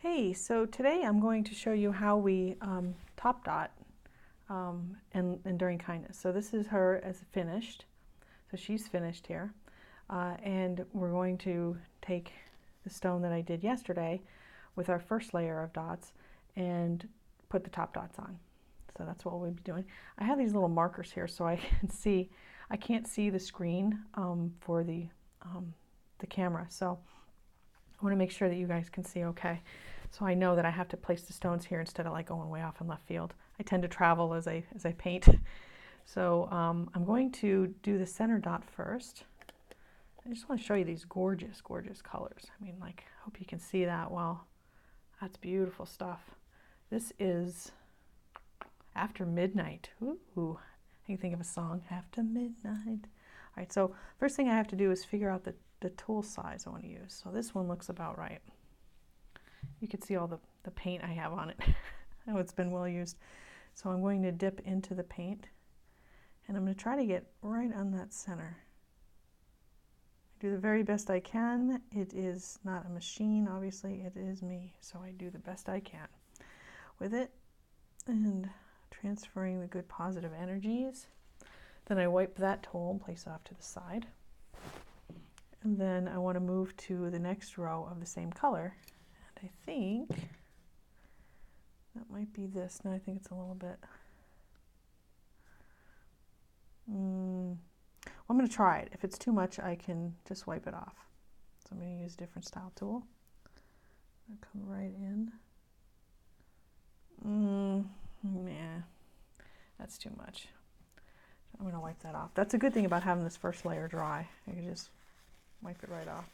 Hey, so today I'm going to show you how we top dot in Enduring Kindness. So this is her as finished. So she's finished here. And we're going to take the stone that I did yesterday with our first layer of dots and put the top dots on. So that's what we'll be doing. I have these little markers here so I can see, I can't see the screen for the camera. So I want to make sure that you guys can see okay. So I know that I have to place the stones here instead of like going way off in left field. I tend to travel as I paint. So I'm going to do the center dot first. I just want to show you these gorgeous, gorgeous colors. I mean, like, I hope you can see that well. That's beautiful stuff. This is After Midnight. Ooh, I can think of a song, After Midnight. All right, so first thing I have to do is figure out the tool size I want to use. So this one looks about right. You can see all the paint I have on it. I know it's been well used. So I'm going to dip into the paint and I'm going to try to get right on that center. I do the very best I can. It is not a machine, obviously, it is me. So I do the best I can with it and transferring the good positive energies. Then I wipe that tool and place it off to the side. And then I want to move to the next row of the same color. And I think that might be this. No, I think it's a little bit. Well, I'm going to try it. If it's too much, I can just wipe it off. So I'm going to use a different style tool. I'll come right in. Nah, that's too much. I'm going to wipe that off. That's a good thing about having this first layer dry. I can just wipe it right off.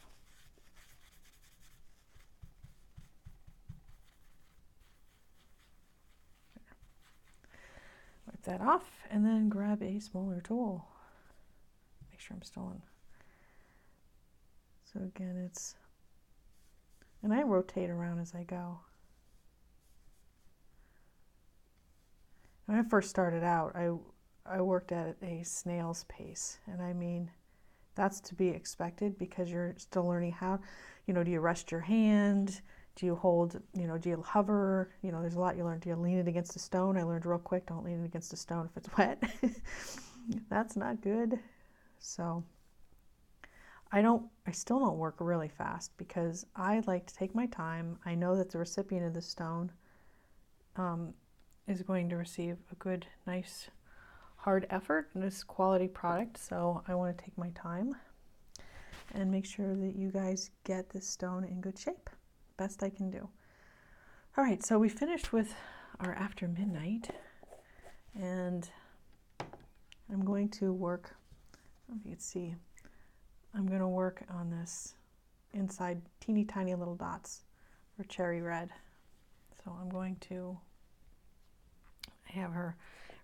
Wipe that off and then grab a smaller tool. Make sure I'm still in. So again, it's, and I rotate around as I go. When I first started out, I worked at a snail's pace, and I mean, that's to be expected because you're still learning how, do you rest your hand? Do you hold, do you hover? There's a lot you learn. Do you lean it against a stone? I learned real quick, don't lean it against a stone if it's wet. That's not good. So I still don't work really fast because I like to take my time. I know that the recipient of the stone is going to receive a good, nice, hard effort and this quality product. So I want to take my time and make sure that you guys get this stone in good shape. Best I can do. All right, so we finished with our After Midnight, and I'm going to work, I don't know if you can see, I'm going to work on this inside teeny tiny little dots for cherry red. So I'm going to, I have her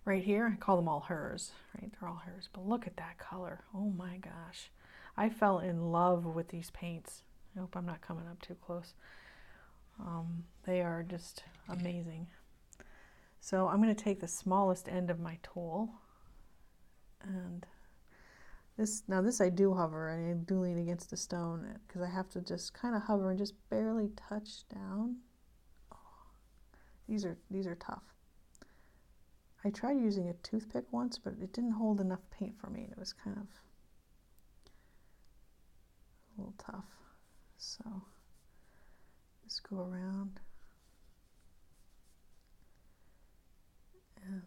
right here. I call them all hers, right? They're all hers, but look at that color. Oh my gosh. I fell in love with these paints. I hope I'm not coming up too close. They are just amazing. So I'm going to take the smallest end of my tool, and this I do hover and I do lean against the stone because I have to just kind of hover and just barely touch down. Oh, these are tough. I tried using a toothpick once, but it didn't hold enough paint for me. It was kind of a little tough. So just go around and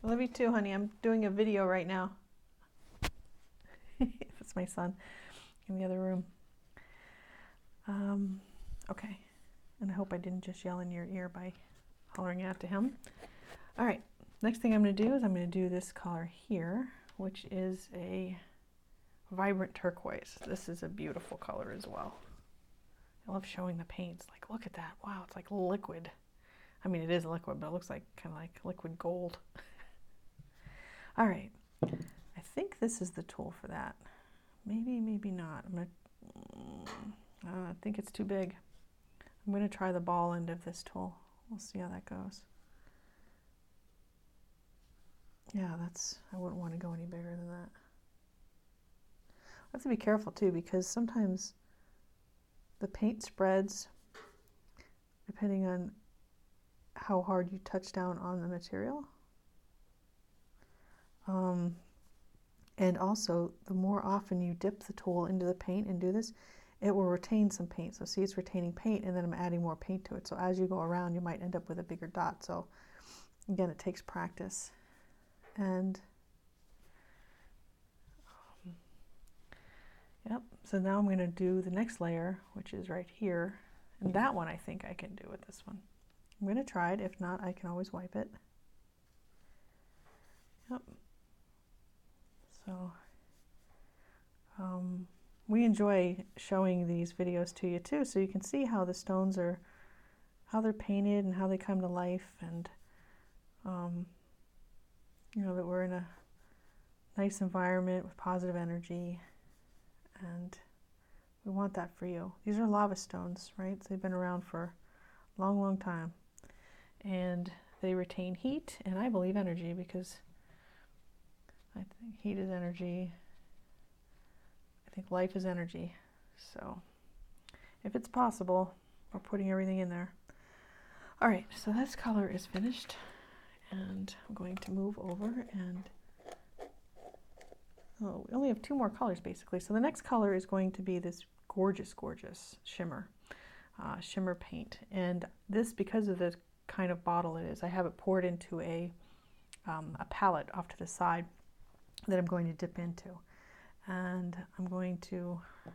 I love you too, honey. I'm doing a video right now. It's my son in the other room. Okay, and I hope I didn't just yell in your ear by hollering out to him. All right, next thing I'm going to do is I'm going to do this color here, which is a vibrant turquoise. This is a beautiful color as well. I love showing the paints. Like, look at that. Wow, it's like liquid. I mean, it is liquid, but it looks like kind of like liquid gold. All right, I think this is the tool for that. Maybe, maybe not. I think it's too big. I'm going to try the ball end of this tool. We'll see how that goes. Yeah, I wouldn't want to go any bigger than that. I have to be careful too, because sometimes the paint spreads depending on how hard you touch down on the material. And also, the more often you dip the tool into the paint and do this, it will retain some paint. So see, it's retaining paint, and then I'm adding more paint to it. So as you go around, you might end up with a bigger dot. So again, it takes practice. And yep, so now I'm going to do the next layer, which is right here. And that one I think I can do with this one. I'm going to try it. If not, I can always wipe it. Yep. So we enjoy showing these videos to you too, so you can see how the stones are, how they're painted and how they come to life, and you know, that we're in a nice environment with positive energy, and we want that for you. These are lava stones, right? So they've been around for a long, long time, and they retain heat and I believe energy, because I think heat is energy. I think life is energy. So if it's possible, we're putting everything in there. All right, so this color is finished, and I'm going to move over, and oh, we only have 2 more colors basically. So the next color is going to be this gorgeous, gorgeous shimmer paint. And this, because of the kind of bottle it is, I have it poured into a palette off to the side that I'm going to dip into. And I'm going to, I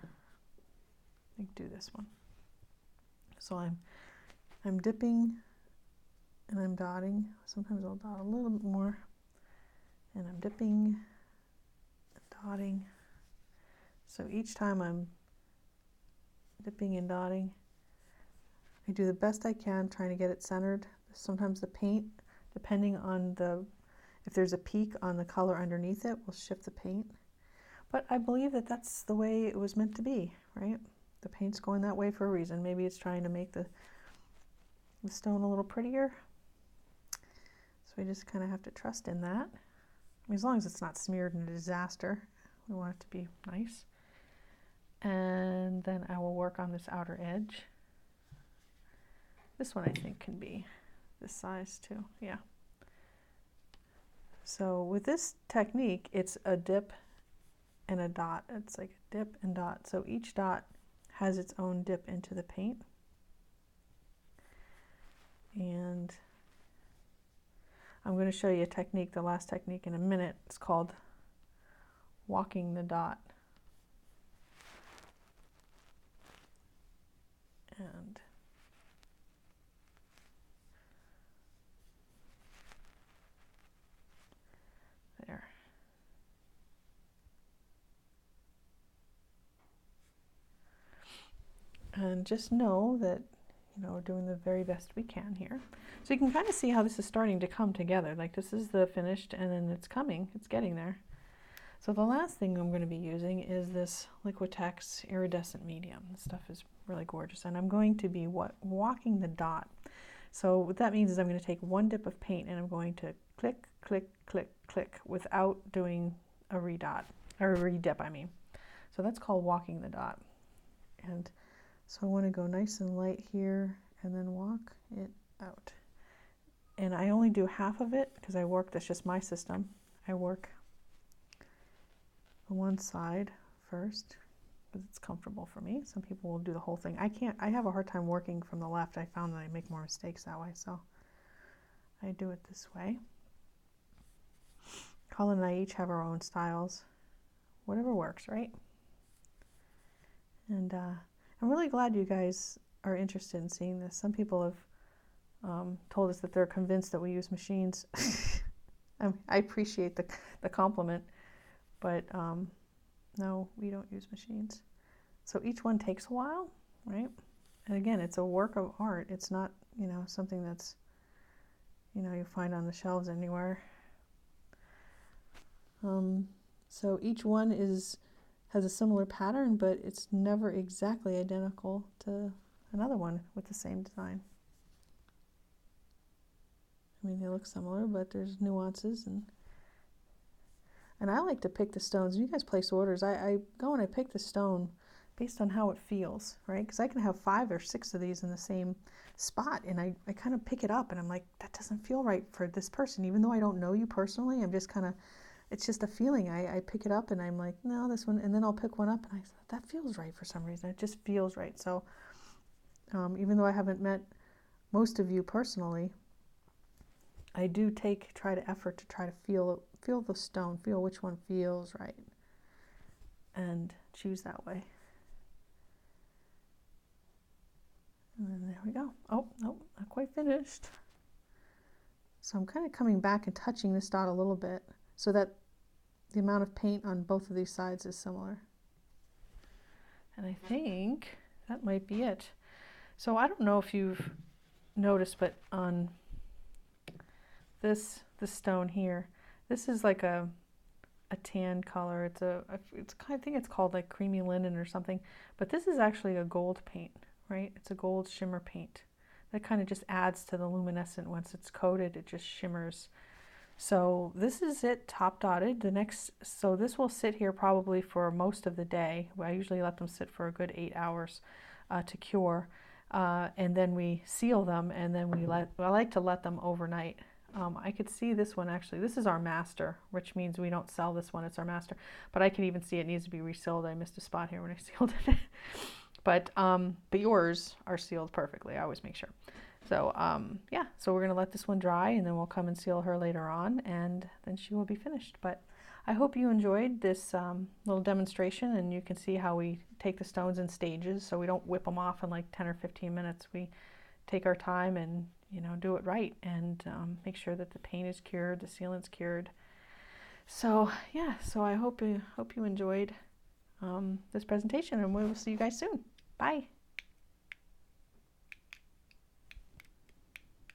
think, do this one. So I'm dipping and I'm dotting. Sometimes I'll dot a little bit more, and I'm dipping and dotting. So each time I'm dipping and dotting, I do the best I can trying to get it centered. Sometimes the paint, depending on if there's a peak on the color underneath it, will shift the paint. But I believe that that's the way it was meant to be, right? The paint's going that way for a reason. Maybe it's trying to make the stone a little prettier. So we just kind of have to trust in that. I mean, as long as it's not smeared in a disaster, we want it to be nice. And then I will work on this outer edge. This one I think can be this size too, yeah. So with this technique, it's a dip and a dot. It's like a dip and dot. So each dot has its own dip into the paint. And I'm going to show you a technique, the last technique, in a minute. It's called walking the dot. And there. And just know that, you know, we're doing the very best we can here. So you can kind of see how this is starting to come together. Like, this is the finished, and then it's getting there. So the last thing I'm going to be using is this Liquitex iridescent medium. This stuff is really gorgeous, and I'm going to be walking the dot. So what that means is I'm going to take 1 dip of paint, and I'm going to click, click, click, click without doing a redot, or a redip, I mean. So that's called walking the dot. And so I want to go nice and light here and then walk it out. And I only do half of it because that's just my system. I work on one side first because it's comfortable for me. Some people will do the whole thing. I have a hard time working from the left. I found that I make more mistakes that way, so I do it this way. Colin and I each have our own styles. Whatever works, right? And I'm really glad you guys are interested in seeing this. Some people have told us that they're convinced that we use machines. I appreciate the compliment, but no, we don't use machines. So each one takes a while, right? And again, it's a work of art. It's not, you know, something that's, you know, you find on the shelves anywhere. So each one has a similar pattern, but it's never exactly identical to another one with the same design. I mean, they look similar, but there's nuances, and And I like to pick the stones. You guys place orders. I go and I pick the stone based on how it feels, right? Because I can have 5 or 6 of these in the same spot, and I kind of pick it up, and I'm like, that doesn't feel right for this person. Even though I don't know you personally, I'm just kind of, it's just a feeling. I pick it up, and I'm like, no, this one, and then I'll pick one up, and I say, that feels right for some reason. It just feels right. So even though I haven't met most of you personally, I do try to effort to try to feel the stone, feel which one feels right, and choose that way. And then there we go. Oh, no, not quite finished. So I'm kind of coming back and touching this dot a little bit so that the amount of paint on both of these sides is similar. And I think that might be it. So I don't know if you've noticed, but on this stone here, this is like a tan color. I think it's called like creamy linen or something, but this is actually a gold paint, right? It's a gold shimmer paint that kind of just adds to the luminescent. Once it's coated, it just shimmers. So this is it top dotted. So this will sit here probably for most of the day. I usually let them sit for a good 8 hours to cure, and then we seal them, and then I like to let them overnight. I could see this one actually. This is our master, which means we don't sell this one. It's our master, but I can even see it needs to be resealed. I missed a spot here when I sealed it. But yours are sealed perfectly. I always make sure. So yeah, so we're gonna let this one dry, and then we'll come and seal her later on, and then she will be finished. But I hope you enjoyed this little demonstration, and you can see how we take the stones in stages, so we don't whip them off in like 10 or 15 minutes. We take our time and do it right, and make sure that the paint is cured, the sealant's cured. So yeah, so I hope you enjoyed this presentation, and we will see you guys soon. Bye.